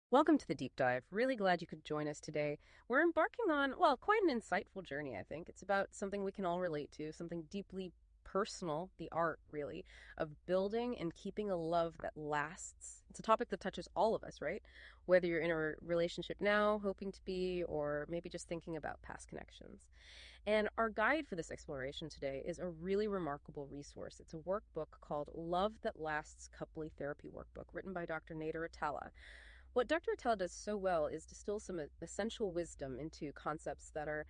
Welcome to the deep dive. Really glad you could join us today. We're embarking on, well, quite an insightful journey, I think. It's about something we can all relate to, something deeply personal, the art, really, of building and keeping a love that lasts. It's a topic that touches all of us, right? Whether you're in a relationship now, hoping to be, or maybe just thinking about past connections. And our guide for this exploration today is a really remarkable resource. It's a workbook called Love That Lasts Coupley Therapy Workbook, written by Dr. Nader Attalla. What Dr. Attalla does so well is distill some essential wisdom into concepts that are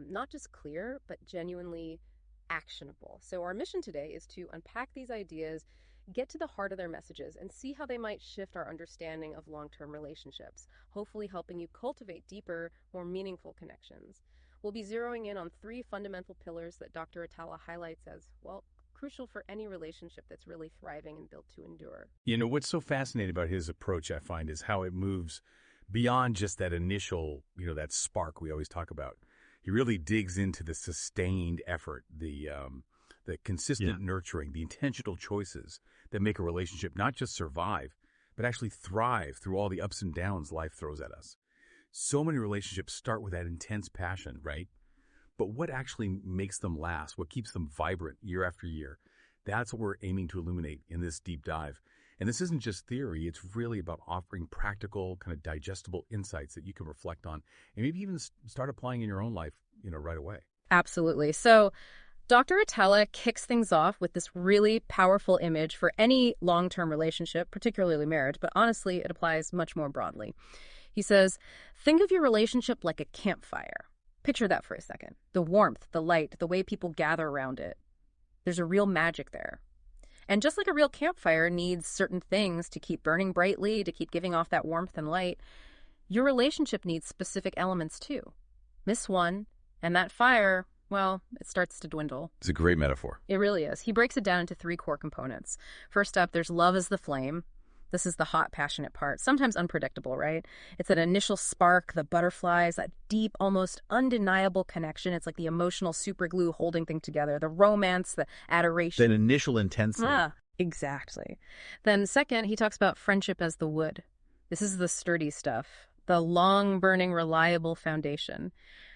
not just clear, but genuinely actionable. So, our mission today is to unpack these ideas, get to the heart of their messages, and see how they might shift our understanding of long term relationships, hopefully helping you cultivate deeper, more meaningful connections. We'll be zeroing in on three fundamental pillars that Dr. Attalla highlights as, well, crucial for any relationship that's really thriving and built to endure. What's so fascinating about his approach, I find, is how it moves beyond just that initial, that spark we always talk about. He really digs into the sustained effort, the consistent nurturing, the intentional choices that make a relationship not just survive, but actually thrive through all the ups and downs life throws at us. So many relationships start with that intense passion, right? But what actually makes them last, what keeps them vibrant year after year, that's what we're aiming to illuminate in this deep dive. And this isn't just theory, it's really about offering practical, kind of digestible insights that you can reflect on and maybe even start applying in your own life, right away. Absolutely. So Dr. Attalla kicks things off with this really powerful image for any long-term relationship, particularly marriage, but honestly, it applies much more broadly. He says, think of your relationship like a campfire. Picture that for a second. The warmth, the light, the way people gather around it. There's a real magic there. And just like a real campfire needs certain things to keep burning brightly, to keep giving off that warmth and light, your relationship needs specific elements too. Miss one, and that fire, well, it starts to dwindle. It's a great metaphor. It really is. He breaks it down into three core components. First up, there's love as the flame. This is the hot, passionate part, sometimes unpredictable, right? It's that initial spark, the butterflies, that deep, almost undeniable connection. It's like the emotional superglue holding things together, the romance, the adoration. That initial intensity. Exactly. Then second, he talks about friendship as the wood. This is the sturdy stuff, the long-burning, reliable foundation.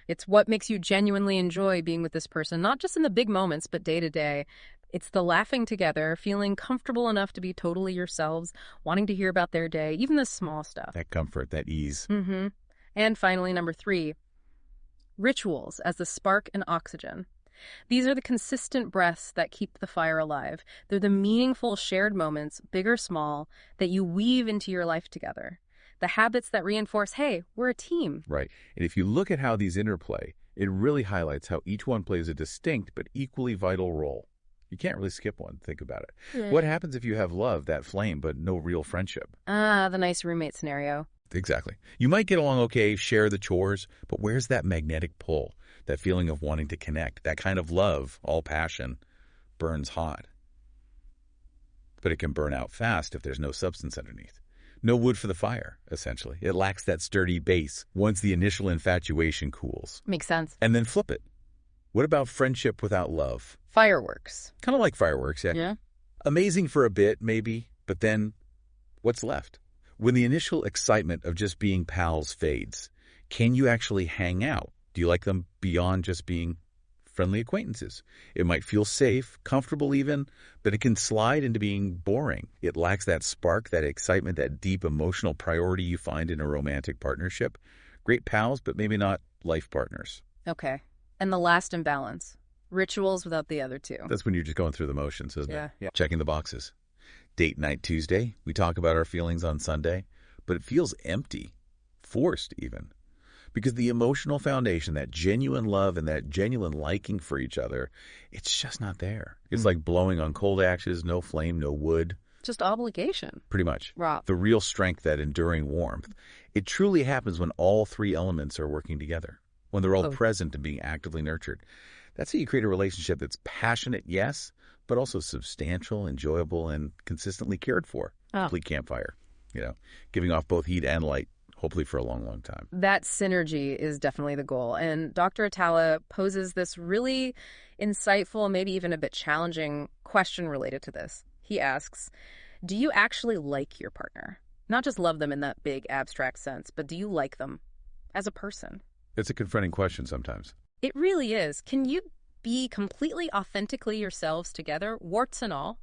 It's what makes you genuinely enjoy being with this person, not just in the big moments, but day to day. It's the laughing together, feeling comfortable enough to be totally yourselves, wanting to hear about their day, even the small stuff. That comfort, that ease. And finally, number three, rituals as the spark and oxygen. These are the consistent breaths that keep the fire alive. They're the meaningful shared moments, big or small, that you weave into your life together. The habits that reinforce, hey, we're a team. Right. And if you look at how these interplay, it really highlights how each one plays a distinct but equally vital role. You can't really skip one. Think about it. Yeah. What happens if you have love, that flame, but no real friendship? The nice roommate scenario. Exactly. You might get along okay, share the chores, but where's that magnetic pull? That feeling of wanting to connect? That kind of love, all passion, burns hot. But it can burn out fast if there's no substance underneath. No wood for the fire, essentially. It lacks that sturdy base once the initial infatuation cools. Makes sense. And then flip it. What about friendship without love? Fireworks. Kind of like fireworks, yeah. Yeah. Amazing for a bit, maybe, but then what's left? When the initial excitement of just being pals fades, can you actually hang out? Do you like them beyond just being friendly acquaintances? It might feel safe, comfortable even, but it can slide into being boring. It lacks that spark, that excitement, that deep emotional priority you find in a romantic partnership. Great pals, but maybe not life partners. Okay. And the last imbalance. Rituals without the other two. That's when you're just going through the motions, isn't it? Yeah. Checking the boxes. Date night Tuesday, we talk about our feelings on Sunday, but it feels empty, forced even. Because the emotional foundation, that genuine love and that genuine liking for each other, it's just not there. It's like blowing on cold ashes, no flame, no wood. Just obligation. Pretty much. Right. The real strength, that enduring warmth. It truly happens when all three elements are working together, when they're all present and being actively nurtured. That's how you create a relationship that's passionate, yes, but also substantial, enjoyable, and consistently cared for. Complete campfire, giving off both heat and light, hopefully for a long, long time. That synergy is definitely the goal. And Dr. Attalla poses this really insightful, maybe even a bit challenging question related to this. He asks, do you actually like your partner? Not just love them in that big abstract sense, but do you like them as a person? It's a confronting question sometimes. It really is. Can you be completely authentically yourselves together, warts and all?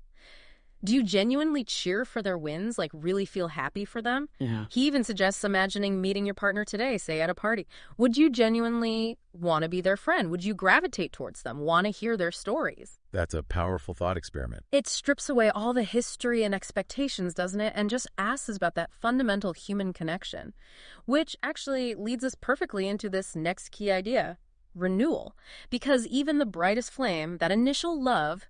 Do you genuinely cheer for their wins, like really feel happy for them? Yeah. He even suggests imagining meeting your partner today, say at a party. Would you genuinely want to be their friend? Would you gravitate towards them, want to hear their stories? That's a powerful thought experiment. It strips away all the history and expectations, doesn't it? And just asks us about that fundamental human connection, which actually leads us perfectly into this next key idea, renewal. Because even the brightest flame, that initial love,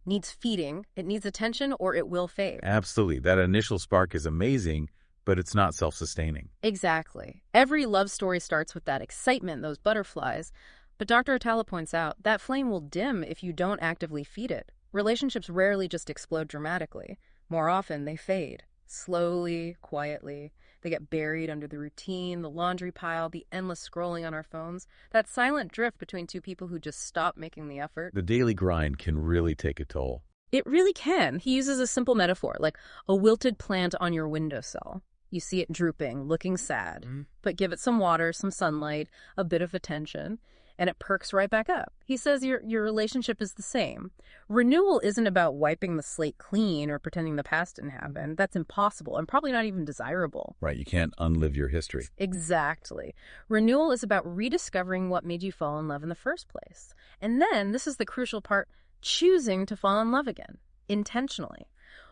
needs feeding, it needs attention, or it will fade. Absolutely. That initial spark is amazing, but it's not self-sustaining. Exactly. Every love story starts with that excitement, those butterflies. But Dr. Attalla points out that flame will dim if you don't actively feed it. Relationships rarely just explode dramatically. More often, they fade. Slowly, quietly. They get buried under the routine, the laundry pile, the endless scrolling on our phones. That silent drift between two people who just stop making the effort. The daily grind can really take a toll. It really can. He uses a simple metaphor, like a wilted plant on your windowsill. You see it drooping, looking sad, but give it some water, some sunlight, a bit of attention, and it perks right back up. He says your relationship is the same. Renewal isn't about wiping the slate clean or pretending the past didn't happen. That's impossible and probably not even desirable. Right, you can't unlive your history. Exactly. Renewal is about rediscovering what made you fall in love in the first place. And then, this is the crucial part, choosing to fall in love again, intentionally.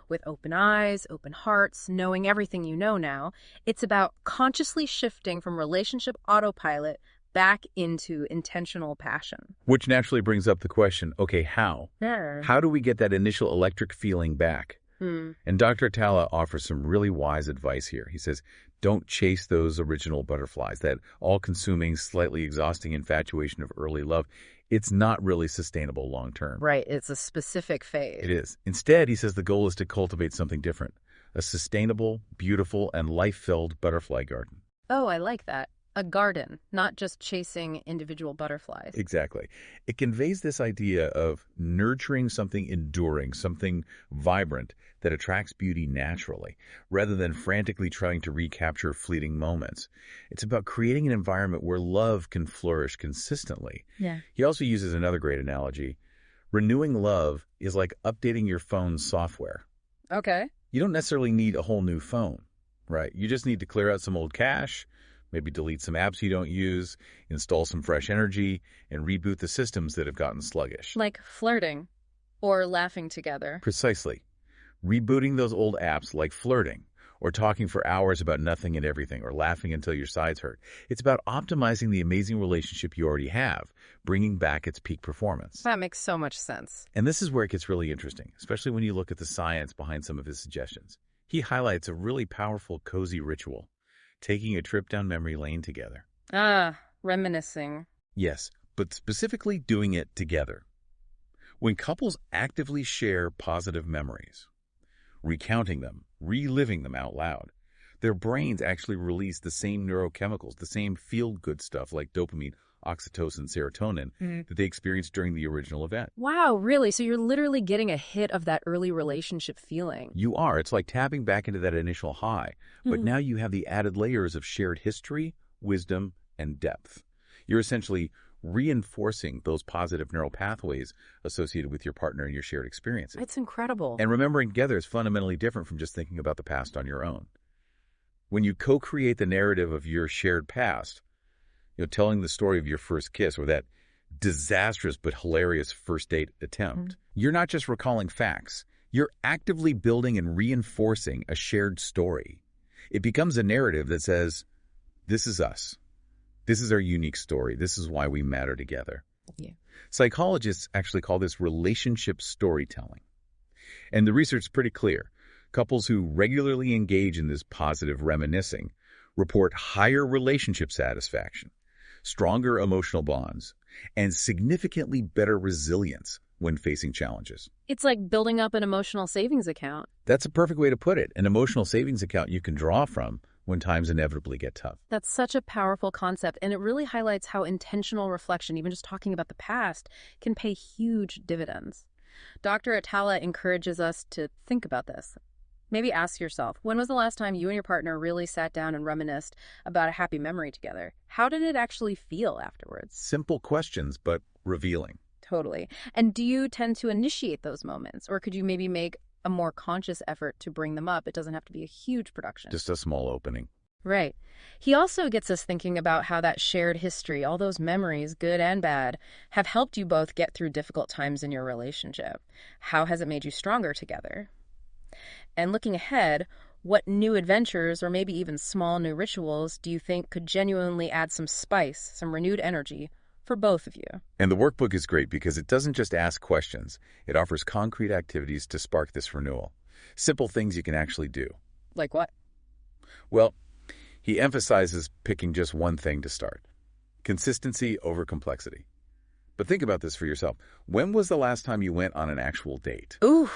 With open eyes, open hearts, knowing everything you know now. It's about consciously shifting from relationship autopilot back into intentional passion. Which naturally brings up the question, okay, how? How do we get that initial electric feeling back? And Dr. Attalla offers some really wise advice here. He says, don't chase those original butterflies, that all-consuming, slightly exhausting infatuation of early love. It's not really sustainable long-term. Right, it's a specific phase. It is. Instead, he says the goal is to cultivate something different, a sustainable, beautiful, and life-filled butterfly garden. Oh, I like that. A garden, not just chasing individual butterflies. Exactly. It conveys this idea of nurturing something enduring, something vibrant that attracts beauty naturally, rather than frantically trying to recapture fleeting moments. It's about creating an environment where love can flourish consistently. Yeah. He also uses another great analogy. Renewing love is like updating your phone's software. Okay. You don't necessarily need a whole new phone, right? You just need to clear out some old cache, maybe delete some apps you don't use, install some fresh energy, and reboot the systems that have gotten sluggish. Like flirting or laughing together. Precisely. Rebooting those old apps like flirting or talking for hours about nothing and everything or laughing until your sides hurt. It's about optimizing the amazing relationship you already have, bringing back its peak performance. That makes so much sense. And this is where it gets really interesting, especially when you look at the science behind some of his suggestions. He highlights a really powerful, cozy ritual, taking a trip down memory lane together. Ah, reminiscing. Yes, but specifically doing it together. When couples actively share positive memories, recounting them, reliving them out loud, their brains actually release the same neurochemicals, the same feel-good stuff like dopamine, oxytocin, serotonin that they experienced during the original event. Wow, really? So you're literally getting a hit of that early relationship feeling. You are. It's like tapping back into that initial high, but now you have the added layers of shared history, wisdom, and depth. You're essentially reinforcing those positive neural pathways associated with your partner and your shared experiences. It's incredible. And remembering together is fundamentally different from just thinking about the past on your own. When you co-create the narrative of your shared past, telling the story of your first kiss or that disastrous but hilarious first date attempt, you're not just recalling facts. You're actively building and reinforcing a shared story. It becomes a narrative that says, this is us. This is our unique story. This is why we matter together. Yeah. Psychologists actually call this relationship storytelling. And the research is pretty clear. Couples who regularly engage in this positive reminiscing report higher relationship satisfaction, stronger emotional bonds, and significantly better resilience when facing challenges. It's like building up an emotional savings account. That's a perfect way to put it. An emotional savings account you can draw from when times inevitably get tough. That's such a powerful concept, and it really highlights how intentional reflection, even just talking about the past, can pay huge dividends. Dr. Attalla encourages us to think about this. Maybe ask yourself, when was the last time you and your partner really sat down and reminisced about a happy memory together? How did it actually feel afterwards? Simple questions, but revealing. Totally. And do you tend to initiate those moments, or could you maybe make a more conscious effort to bring them up? It doesn't have to be a huge production. Just a small opening. Right. He also gets us thinking about how that shared history, all those memories, good and bad, have helped you both get through difficult times in your relationship. How has it made you stronger together? And looking ahead, what new adventures or maybe even small new rituals do you think could genuinely add some spice, some renewed energy for both of you? And the workbook is great because it doesn't just ask questions. It offers concrete activities to spark this renewal. Simple things you can actually do. Like what? Well, he emphasizes picking just one thing to start. Consistency over complexity. But think about this for yourself. When was the last time you went on an actual date? Ooh,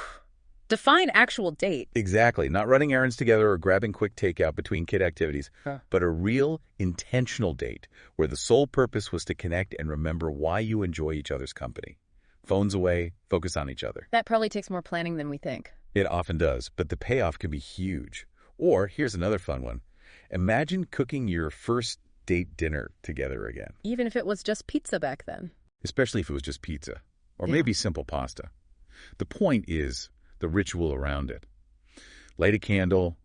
define actual date. Exactly. Not running errands together or grabbing quick takeout between kid activities, Huh. but a real, intentional date where the sole purpose was to connect and remember why you enjoy each other's company. Phones away, focus on each other. That probably takes more planning than we think. It often does, but the payoff can be huge. Or, here's another fun one. Imagine cooking your first date dinner together again. Even if it was just pizza back then. Especially if it was just pizza. Or Yeah. maybe simple pasta. The point is the ritual around it. Light a candle,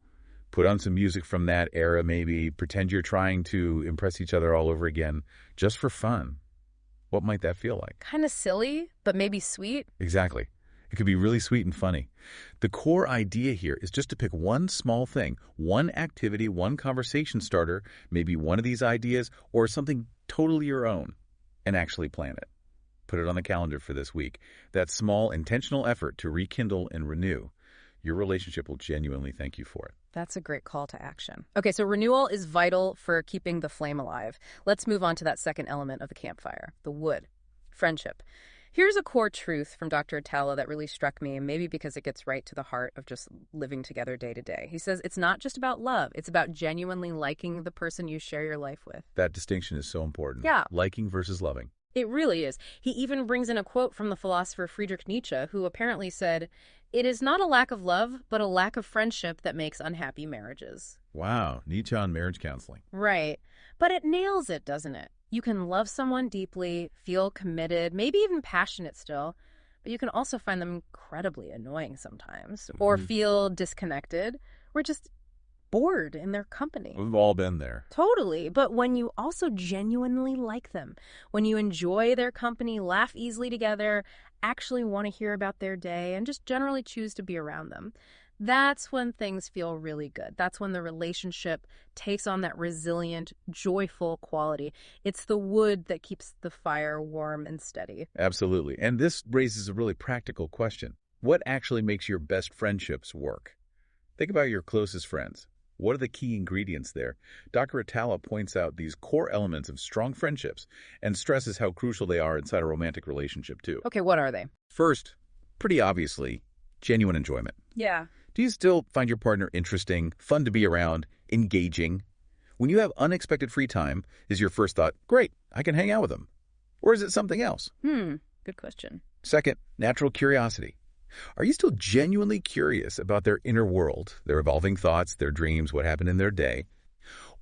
put on some music from that era maybe, pretend you're trying to impress each other all over again, just for fun. What might that feel like? Kind of silly, but maybe sweet. Exactly. It could be really sweet and funny. The core idea here is just to pick one small thing, one activity, one conversation starter, maybe one of these ideas, or something totally your own, and actually plan it. Put it on the calendar for this week. That small, intentional effort to rekindle and renew, your relationship will genuinely thank you for it. That's a great call to action. Okay, so renewal is vital for keeping the flame alive. Let's move on to that second element of the campfire, the wood, friendship. Here's a core truth from Dr. Attalla that really struck me, maybe because it gets right to the heart of just living together day to day. He says it's not just about love. It's about genuinely liking the person you share your life with. That distinction is so important. Yeah. Liking versus loving. It really is. He even brings in a quote from the philosopher Friedrich Nietzsche, who apparently said, "It is not a lack of love, but a lack of friendship that makes unhappy marriages." Wow, Nietzsche on marriage counseling. Right. But it nails it, doesn't it? You can love someone deeply, feel committed, maybe even passionate still, but you can also find them incredibly annoying sometimes, or feel disconnected, or just bored in their company. We've all been there. Totally. But when you also genuinely like them, when you enjoy their company, laugh easily together, actually want to hear about their day, and just generally choose to be around them, that's when things feel really good. That's when the relationship takes on that resilient, joyful quality. It's the wood that keeps the fire warm and steady. Absolutely. And this raises a really practical question. What actually makes your best friendships work? Think about your closest friends. What are the key ingredients there? Dr. Attalla points out these core elements of strong friendships and stresses how crucial they are inside a romantic relationship, too. Okay, what are they? First, pretty obviously, genuine enjoyment. Yeah. Do you still find your partner interesting, fun to be around, engaging? When you have unexpected free time, is your first thought, great, I can hang out with them? Or is it something else? Good question. Second, natural curiosity. Are you still genuinely curious about their inner world, their evolving thoughts, their dreams, what happened in their day?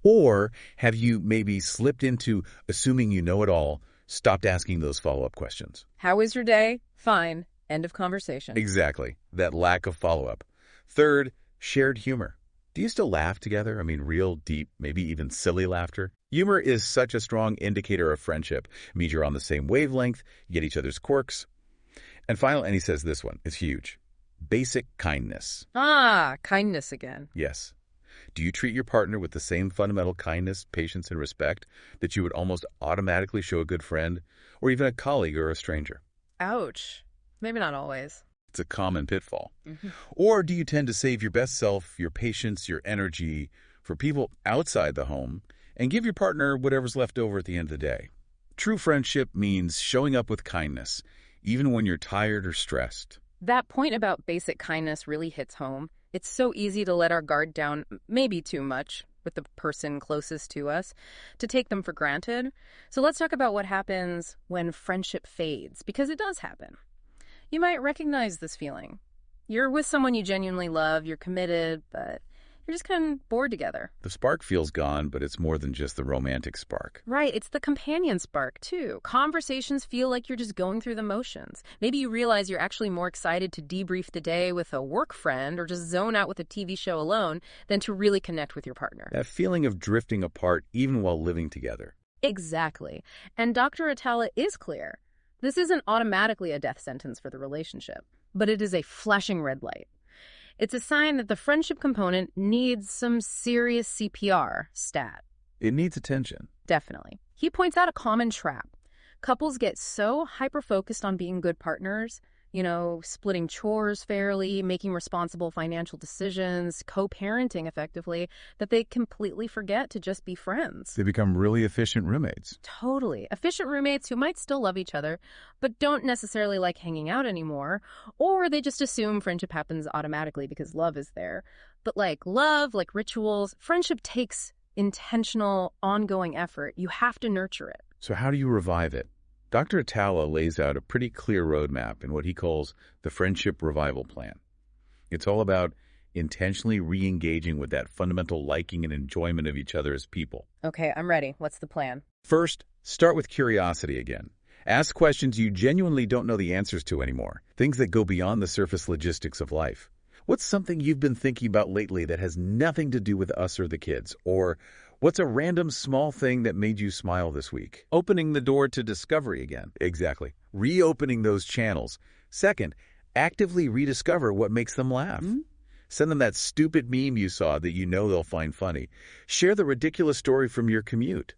Or have you maybe slipped into assuming you know it all, stopped asking those follow-up questions? How was your day? Fine. End of conversation. Exactly. That lack of follow-up. Third, shared humor. Do you still laugh together? I mean, real, deep, maybe even silly laughter? Humor is such a strong indicator of friendship. It means you're on the same wavelength, you get each other's quirks. And finally, and he says this one, it's huge. Basic kindness. Ah, kindness again. Yes. Do you treat your partner with the same fundamental kindness, patience, and respect that you would almost automatically show a good friend or even a colleague or a stranger? Ouch. Maybe not always. It's a common pitfall. Or do you tend to save your best self, your patience, your energy for people outside the home and give your partner whatever's left over at the end of the day? True friendship means showing up with kindness, even when you're tired or stressed. That point about basic kindness really hits home. It's so easy to let our guard down, maybe too much, with the person closest to us, to take them for granted. So let's talk about what happens when friendship fades, because it does happen. You might recognize this feeling. You're with someone you genuinely love, you're committed, but you're just kind of bored together. The spark feels gone, but it's more than just the romantic spark. Right, it's the companion spark, too. Conversations feel like you're just going through the motions. Maybe you realize you're actually more excited to debrief the day with a work friend or just zone out with a TV show alone than to really connect with your partner. That feeling of drifting apart even while living together. Exactly. And Dr. Attalla is clear. This isn't automatically a death sentence for the relationship, but it is a flashing red light. It's a sign that the friendship component needs some serious CPR, stat. It needs attention. Definitely. He points out a common trap. Couples get so hyper-focused on being good partners, splitting chores fairly, making responsible financial decisions, co-parenting effectively, that they completely forget to just be friends. They become really efficient roommates. Totally. Efficient roommates who might still love each other, but don't necessarily like hanging out anymore, or they just assume friendship happens automatically because love is there. But like love, like rituals, friendship takes intentional, ongoing effort. You have to nurture it. So how do you revive it? Dr. Attalla lays out a pretty clear roadmap in what he calls the Friendship Revival Plan. It's all about intentionally re-engaging with that fundamental liking and enjoyment of each other as people. Okay, I'm ready. What's the plan? First, start with curiosity again. Ask questions you genuinely don't know the answers to anymore, things that go beyond the surface logistics of life. What's something you've been thinking about lately that has nothing to do with us or the kids? Or what's a random small thing that made you smile this week? Opening the door to discovery again. Exactly. Reopening those channels. Second, actively rediscover what makes them laugh. Send them that stupid meme you saw that you know they'll find funny. Share the ridiculous story from your commute.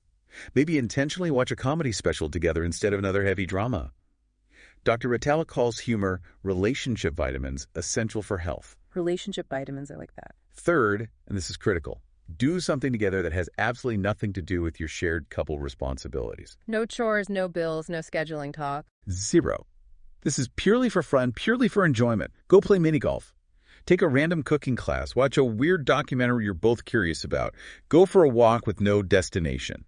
Maybe intentionally watch a comedy special together instead of another heavy drama. Dr. Attalla calls humor relationship vitamins essential for health. Relationship vitamins, I like that. Third, and this is critical, do something together that has absolutely nothing to do with your shared couple responsibilities. No chores, no bills, no scheduling talk. Zero. This is purely for fun, purely for enjoyment. Go play mini golf. Take a random cooking class. Watch a weird documentary you're both curious about. Go for a walk with no destination.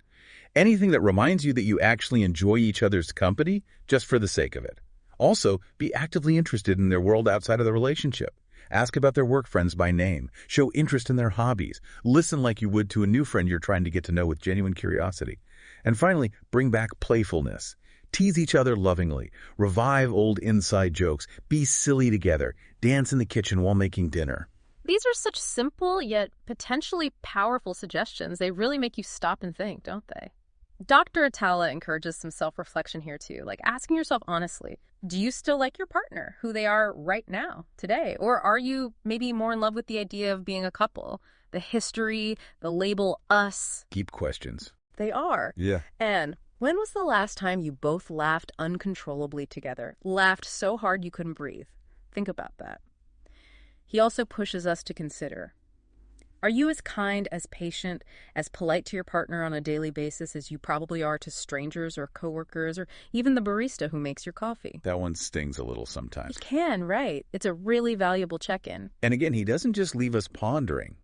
Anything that reminds you that you actually enjoy each other's company just for the sake of it. Also, be actively interested in their world outside of the relationship. Ask about their work friends by name. Show interest in their hobbies. Listen like you would to a new friend you're trying to get to know with genuine curiosity. And finally, bring back playfulness. Tease each other lovingly. Revive old inside jokes. Be silly together. Dance in the kitchen while making dinner. These are such simple yet potentially powerful suggestions. They really make you stop and think, don't they? Dr. Attalla encourages some self-reflection here too, like asking yourself honestly, do you still like your partner, who they are right now, today? Or are you maybe more in love with the idea of being a couple? The history, the label us. Keep questions. They are. Yeah. And when was the last time you both laughed uncontrollably together? Laughed so hard you couldn't breathe? Think about that. He also pushes us to consider, are you as kind, as patient, as polite to your partner on a daily basis as you probably are to strangers or coworkers or even the barista who makes your coffee? That one stings a little sometimes. It can, right? It's a really valuable check-in. And again, he doesn't just leave us pondering.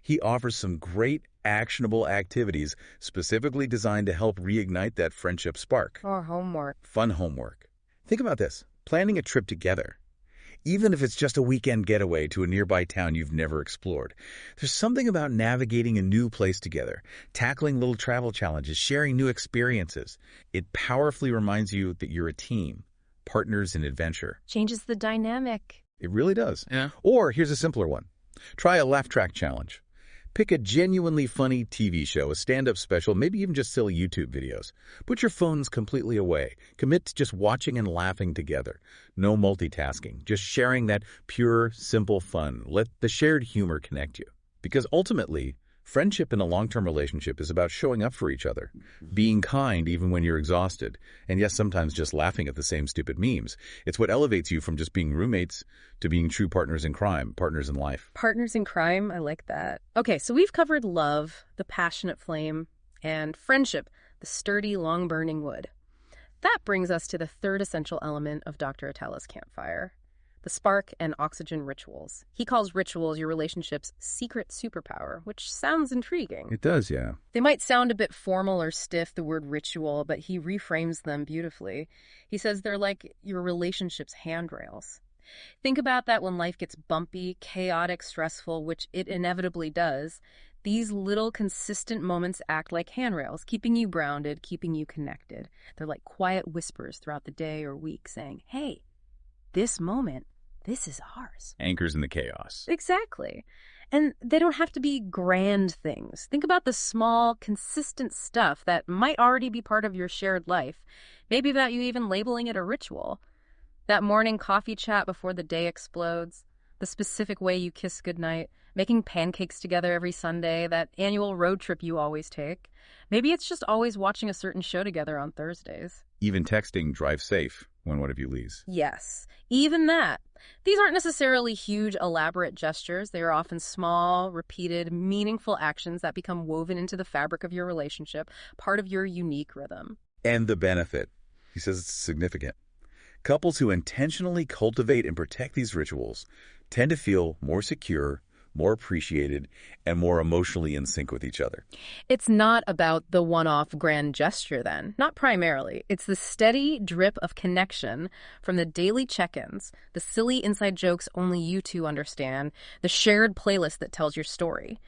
He offers some great actionable activities specifically designed to help reignite that friendship spark. Or homework. Fun homework. Think about this. Planning a trip together. Even if it's just a weekend getaway to a nearby town you've never explored. There's something about navigating a new place together, tackling little travel challenges, sharing new experiences. It powerfully reminds you that you're a team, partners in adventure. Changes the dynamic. It really does. Yeah. Or here's a simpler one. Try a laugh track challenge. Pick a genuinely funny TV show, a stand-up special, maybe even just silly YouTube videos. Put your phones completely away. Commit to just watching and laughing together. No multitasking, just sharing that pure, simple fun. Let the shared humor connect you. Because ultimately, friendship in a long-term relationship is about showing up for each other, being kind even when you're exhausted, and yes, sometimes just laughing at the same stupid memes. It's what elevates you from just being roommates to being true partners in crime, partners in life. Partners in crime, I like that. Okay, so we've covered love, the passionate flame, and friendship, the sturdy, long-burning wood. That brings us to the third essential element of Dr. Attalla's campfire, the spark and oxygen rituals. He calls rituals your relationship's secret superpower, which sounds intriguing. It does, yeah. They might sound a bit formal or stiff, the word ritual, but he reframes them beautifully. He says they're like your relationship's handrails. Think about that when life gets bumpy, chaotic, stressful, which it inevitably does. These little consistent moments act like handrails, keeping you grounded, keeping you connected. They're like quiet whispers throughout the day or week saying, hey, this moment, this is ours. Anchors in the chaos. Exactly. And they don't have to be grand things. Think about the small, consistent stuff that might already be part of your shared life. Maybe about you even labeling it a ritual. That morning coffee chat before the day explodes, the specific way you kiss goodnight, making pancakes together every Sunday, that annual road trip you always take. Maybe it's just always watching a certain show together on Thursdays. Even texting drive safe when one of you leaves. Yes, even that. These aren't necessarily huge, elaborate gestures. They are often small, repeated, meaningful actions that become woven into the fabric of your relationship, part of your unique rhythm. And the benefit. He says it's significant. Couples who intentionally cultivate and protect these rituals tend to feel more secure, more appreciated, and more emotionally in sync with each other. It's not about the one-off grand gesture then, not primarily. It's the steady drip of connection from the daily check-ins, the silly inside jokes only you two understand, the shared playlist that tells your story.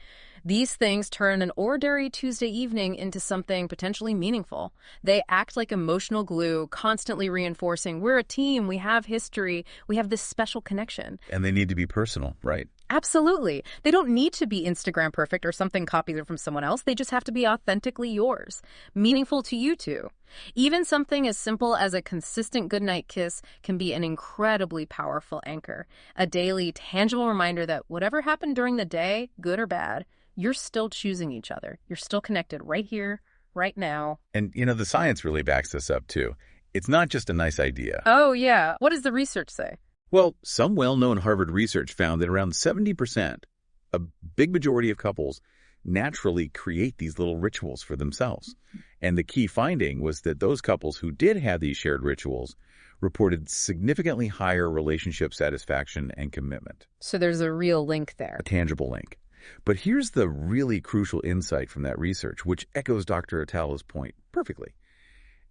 These things turn an ordinary Tuesday evening into something potentially meaningful. They act like emotional glue, constantly reinforcing, we're a team, we have history, we have this special connection. And they need to be personal, right? Absolutely. They don't need to be Instagram perfect or something copied from someone else. They just have to be authentically yours, meaningful to you two. Even something as simple as a consistent goodnight kiss can be an incredibly powerful anchor, a daily, tangible reminder that whatever happened during the day, good or bad, you're still choosing each other. You're still connected right here, right now. And, the science really backs this up, too. It's not just a nice idea. Oh, yeah. What does the research say? Well, some well-known Harvard research found that around 70%, a big majority of couples, naturally create these little rituals for themselves. And the key finding was that those couples who did have these shared rituals reported significantly higher relationship satisfaction and commitment. So there's a real link there. A tangible link. But here's the really crucial insight from that research, which echoes Dr. Attalla's point perfectly.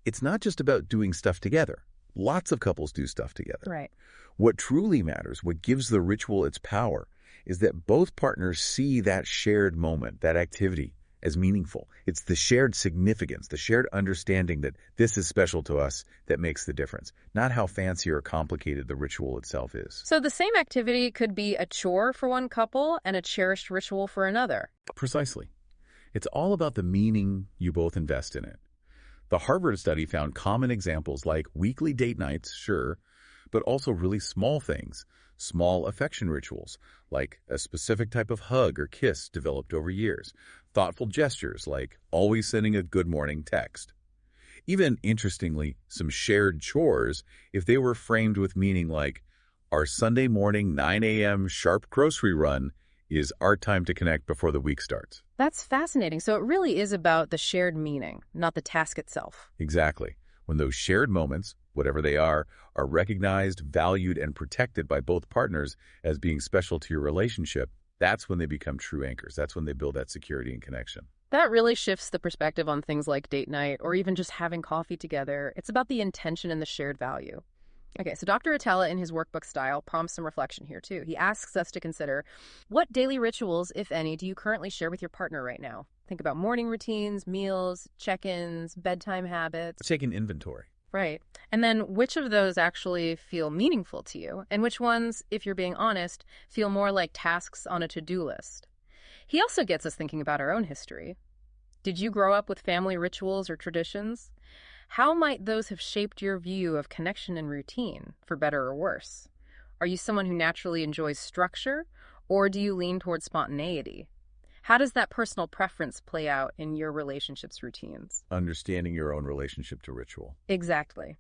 It's not just about doing stuff together. Lots of couples do stuff together. Right. What truly matters, what gives the ritual its power, is that both partners see that shared moment, that activity, as meaningful. It's the shared significance, the shared understanding that this is special to us that makes the difference, not how fancy or complicated the ritual itself is. So the same activity could be a chore for one couple and a cherished ritual for another. Precisely. It's all about the meaning you both invest in it. The Harvard study found common examples like weekly date nights, sure, but also really small things, small affection rituals, like a specific type of hug or kiss developed over years, thoughtful gestures like always sending a good morning text. Even, interestingly, some shared chores if they were framed with meaning like, our Sunday morning 9 a.m. sharp grocery run is our time to connect before the week starts. That's fascinating. So it really is about the shared meaning, not the task itself. Exactly. When those shared moments, whatever they are recognized, valued, and protected by both partners as being special to your relationship, that's when they become true anchors. That's when they build that security and connection. That really shifts the perspective on things like date night or even just having coffee together. It's about the intention and the shared value. Okay, so Dr. Attalla, in his workbook style, prompts some reflection here, too. He asks us to consider, what daily rituals, if any, do you currently share with your partner right now? Think about morning routines, meals, check-ins, bedtime habits. Taking inventory. Right. And then which of those actually feel meaningful to you? And which ones, if you're being honest, feel more like tasks on a to-do list? He also gets us thinking about our own history. Did you grow up with family rituals or traditions? How might those have shaped your view of connection and routine, for better or worse? Are you someone who naturally enjoys structure, or do you lean towards spontaneity? How does that personal preference play out in your relationship's routines? Understanding your own relationship to ritual. Exactly.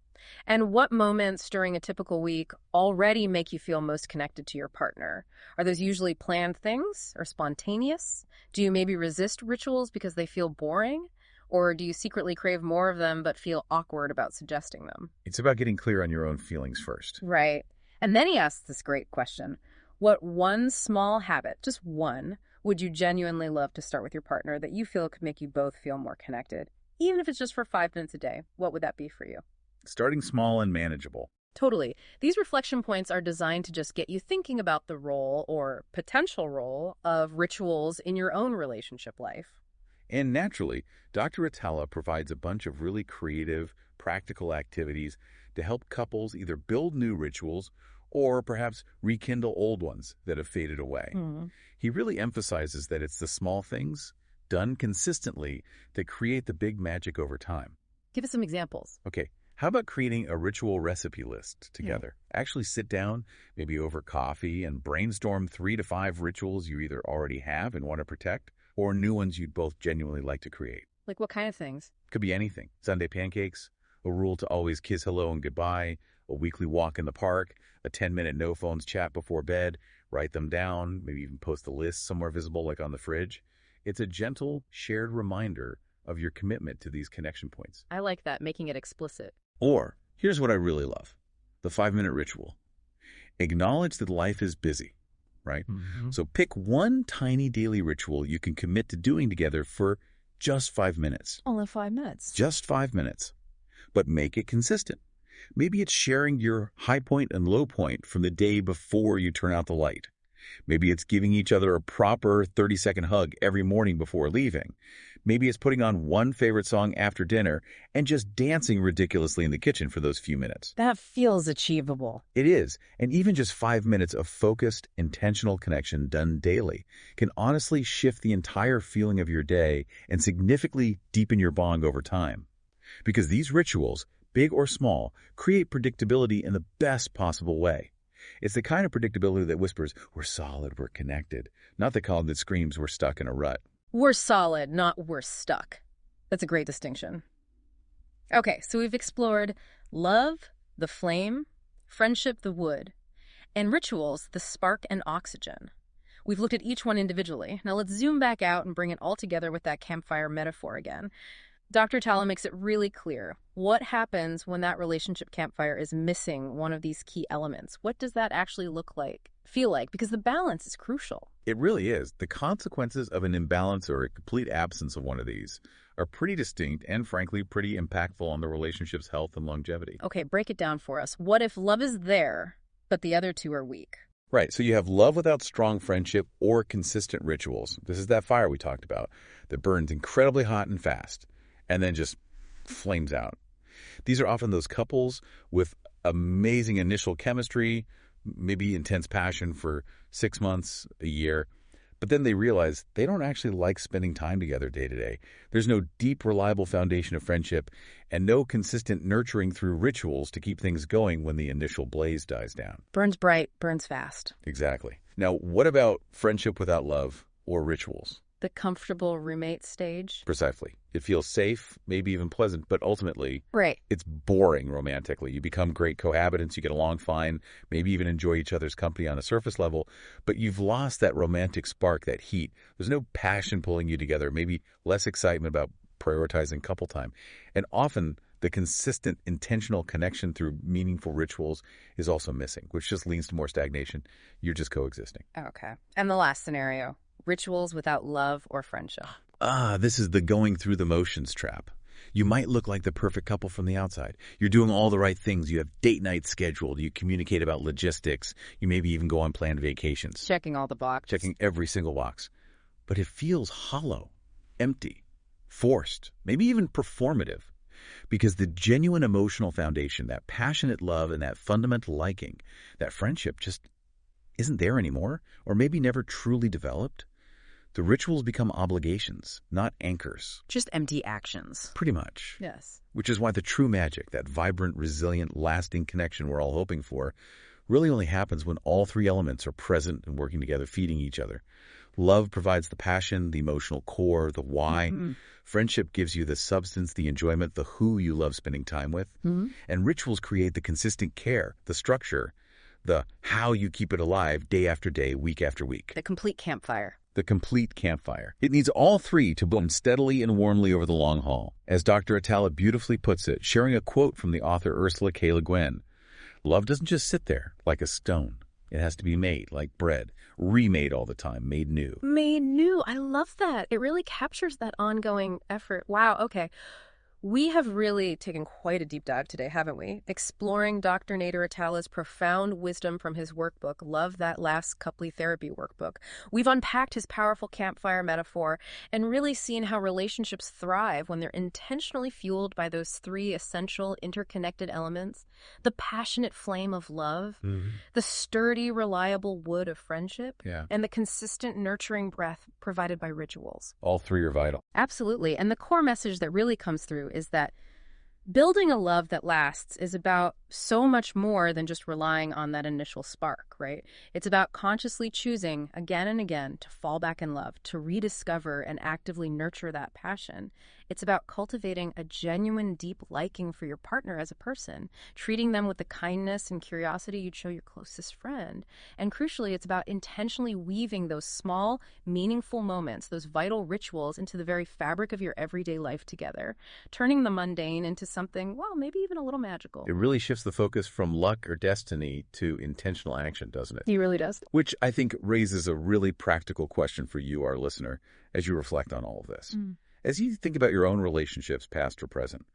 And what moments during a typical week already make you feel most connected to your partner? Are those usually planned things or spontaneous? Do you maybe resist rituals because they feel boring? Or do you secretly crave more of them but feel awkward about suggesting them? It's about getting clear on your own feelings first. Right. And then he asks this great question. What one small habit, just one, would you genuinely love to start with your partner that you feel could make you both feel more connected? Even if it's just for 5 minutes a day, what would that be for you? Starting small and manageable. Totally. These reflection points are designed to just get you thinking about the role or potential role of rituals in your own relationship life. And naturally, Dr. Attalla provides a bunch of really creative, practical activities to help couples either build new rituals or perhaps rekindle old ones that have faded away. Hmm. He really emphasizes that it's the small things, done consistently, that create the big magic over time. Give us some examples. Okay, how about creating a ritual recipe list Yeah. together? Actually sit down, maybe over coffee, and brainstorm 3 to 5 rituals you either already have and want to protect, or new ones you'd both genuinely like to create. Like what kind of things? Could be anything. Sunday pancakes, a rule to always kiss hello and goodbye, a weekly walk in the park, a 10-minute no-phones chat before bed, write them down, maybe even post a list somewhere visible like on the fridge. It's a gentle, shared reminder of your commitment to these connection points. I like that, making it explicit. Or, here's what I really love, the 5-minute ritual. Acknowledge that life is busy, right? So pick one tiny daily ritual you can commit to doing together for just 5 minutes. Only 5 minutes. Just 5 minutes. But make it consistent. Maybe it's sharing your high point and low point from the day before you turn out the light. Maybe it's giving each other a proper 30-second hug every morning before leaving. Maybe it's putting on one favorite song after dinner and just dancing ridiculously in the kitchen for those few minutes. That feels achievable. It is, and even just 5 minutes of focused, intentional connection done daily can honestly shift the entire feeling of your day and significantly deepen your bond over time. Because these rituals, big or small, create predictability in the best possible way. It's the kind of predictability that whispers, we're solid, we're connected, not the kind that screams, we're stuck in a rut. We're solid, not we're stuck. That's a great distinction. Okay, so we've explored love, the flame, friendship, the wood, and rituals, the spark and oxygen. We've looked at each one individually. Now let's zoom back out and bring it all together with that campfire metaphor again. Dr. Attalla makes it really clear. What happens when that relationship campfire is missing one of these key elements? What does that actually look like, feel like? Because the balance is crucial. It really is. The consequences of an imbalance or a complete absence of one of these are pretty distinct and, frankly, pretty impactful on the relationship's health and longevity. Okay, break it down for us. What if love is there, but the other two are weak? Right, so you have love without strong friendship or consistent rituals. This is that fire we talked about that burns incredibly hot and fast and then just flames out. These are often those couples with amazing initial chemistry, maybe intense passion for 6 months, a year, but then they realize they don't actually like spending time together day to day. There's no deep, reliable foundation of friendship and no consistent nurturing through rituals to keep things going when the initial blaze dies down. Burns bright, burns fast. Exactly. Now, what about friendship without love or rituals? The comfortable roommate stage. Precisely. It feels safe, maybe even pleasant, but ultimately, Right. it's boring romantically. You become great cohabitants, you get along fine, maybe even enjoy each other's company on a surface level, but you've lost that romantic spark, that heat. There's no passion pulling you together, maybe less excitement about prioritizing couple time. And often, the consistent, intentional connection through meaningful rituals is also missing, which just leads to more stagnation. You're just coexisting. Okay. And the last scenario. Rituals without love or friendship. This is the going through the motions trap. You might look like the perfect couple from the outside. You're doing all the right things. You have date nights scheduled. You communicate about logistics. You maybe even go on planned vacations. Checking all the boxes. Checking every single box. But it feels hollow, empty, forced, maybe even performative. Because the genuine emotional foundation, that passionate love and that fundamental liking, that friendship just isn't there anymore, or maybe never truly developed. The rituals become obligations, not anchors. Just empty actions. Pretty much. Yes. Which is why the true magic, that vibrant, resilient, lasting connection we're all hoping for, really only happens when all 3 elements are present and working together, feeding each other. Love provides the passion, the emotional core, the why. Mm-hmm. Friendship gives you the substance, the enjoyment, the who you love spending time with. Mm-hmm. And rituals create the consistent care, the structure, the how you keep it alive day after day, week after week. The complete campfire. The complete campfire. It needs all 3 to burn steadily and warmly over the long haul. As Dr. Attalla beautifully puts it, sharing a quote from the author Ursula K. Le Guin, love doesn't just sit there like a stone. It has to be made like bread, remade all the time, made new. Made new. I love that. It really captures that ongoing effort. Wow, okay. We have really taken quite a deep dive today, haven't we? Exploring Dr. Nader Attalla's profound wisdom from his workbook, Love That Last Coupley Therapy Workbook. We've unpacked his powerful campfire metaphor and really seen how relationships thrive when they're intentionally fueled by those three essential interconnected elements: the passionate flame of love, the sturdy, reliable wood of friendship, Yeah. and the consistent, nurturing breath provided by rituals. All three are vital. Absolutely. And the core message that really comes through is that building a love that lasts is about so much more than just relying on that initial spark, right? It's about consciously choosing again and again to fall back in love, to rediscover and actively nurture that passion. It's about cultivating a genuine, deep liking for your partner as a person, treating them with the kindness and curiosity you'd show your closest friend. And crucially, it's about intentionally weaving those small, meaningful moments, those vital rituals, into the very fabric of your everyday life together, turning the mundane into something, well, maybe even a little magical. It really shifts the focus from luck or destiny to intentional action, doesn't it? He really does. Which I think raises a really practical question for you, our listener, as you reflect on all of this. As you think about your own relationships, past or present,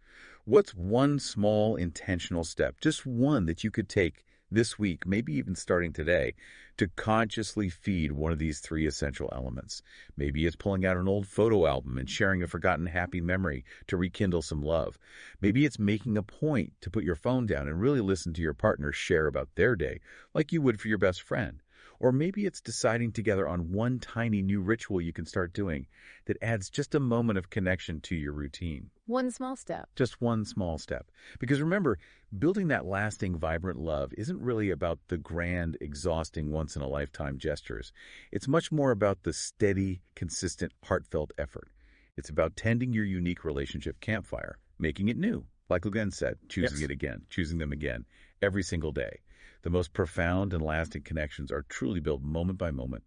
what's one small intentional step, just one that you could take this week, maybe even starting today, to consciously feed one of these three essential elements? Maybe it's pulling out an old photo album and sharing a forgotten happy memory to rekindle some love. Maybe it's making a point to put your phone down and really listen to your partner share about their day, like you would for your best friend. Or maybe it's deciding together on one tiny new ritual you can start doing that adds just a moment of connection to your routine. One small step. Just one small step. Because remember, building that lasting, vibrant love isn't really about the grand, exhausting, once-in-a-lifetime gestures. It's much more about the steady, consistent, heartfelt effort. It's about tending your unique relationship campfire, making it new. Like Lugan said, choosing it again, choosing them again, every single day. The most profound and lasting connections are truly built moment by moment,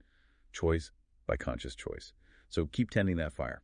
choice by conscious choice. So keep tending that fire.